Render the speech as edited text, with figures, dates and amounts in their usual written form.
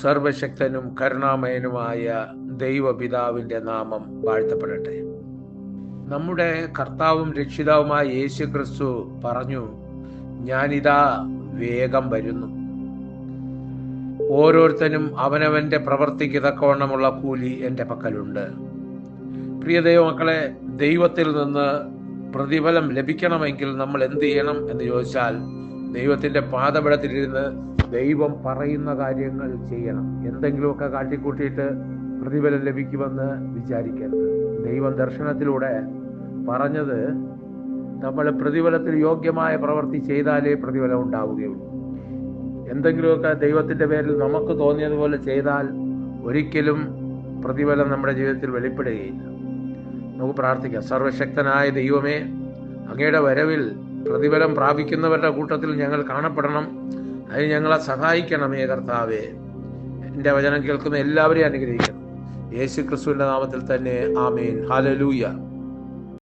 സർവശക്തനും കരുണാമയനുമായ ദൈവപിതാവിൻ്റെ നാമം വാഴ്ത്തപ്പെടട്ടെ. നമ്മുടെ കർത്താവും രക്ഷിതാവുമായ യേശു ക്രിസ്തു പറഞ്ഞു, ഞാനിതാ വേഗം വരുന്നു. ഓരോരുത്തനും അവനവന്റെ പ്രവൃത്തിക്ക് തക്കവണ്ണമുള്ള കൂലി എൻ്റെ പക്കലുണ്ട്. പ്രിയ ദൈവമക്കളെ, ദൈവത്തിൽ നിന്ന് പ്രതിഫലം ലഭിക്കണമെങ്കിൽ നമ്മൾ എന്ത് ചെയ്യണം എന്ന് ചോദിച്ചാൽ, ദൈവത്തിന്റെ പാദപീഠത്തിലിരുന്ന് ദൈവം പറയുന്ന കാര്യങ്ങൾ ചെയ്യണം. എന്തെങ്കിലുമൊക്കെ കാട്ടിക്കൂട്ടിയിട്ട് പ്രതിഫലം ലഭിക്കുമെന്ന് വിചാരിക്കരുത്. ദൈവം ദർശനത്തിലൂടെ പറഞ്ഞത്, നമ്മൾ പ്രതിഫലത്തിൽ യോഗ്യമായ പ്രവൃത്തി ചെയ്താലേ പ്രതിഫലം ഉണ്ടാവുകയുള്ളൂ. എന്തെങ്കിലുമൊക്കെ ദൈവത്തിന്റെ പേരിൽ നമുക്ക് തോന്നിയതുപോലെ ചെയ്താൽ ഒരിക്കലും പ്രതിഫലം നമ്മുടെ ജീവിതത്തിൽ വെളിപ്പെടുകയില്ല. നമുക്ക് പ്രാർത്ഥിക്കാം. സർവശക്തനായ ദൈവമേ, അങ്ങയുടെ വരവിൽ പ്രതിഫലം പ്രാപിക്കുന്നവരുടെ കൂട്ടത്തിൽ ഞങ്ങൾ കാണപ്പെടണം. അതിന് ഞങ്ങളെ സഹായിക്കണമേ കർത്താവേ. എൻ്റെ വചനം കേൾക്കുന്ന എല്ലാവരെയും അനുഗ്രഹിക്കണം. യേശു ക്രിസ്തുവിൻ്റെ നാമത്തിൽ തന്നെ ആമേൻ. ഹല്ലേലൂയ.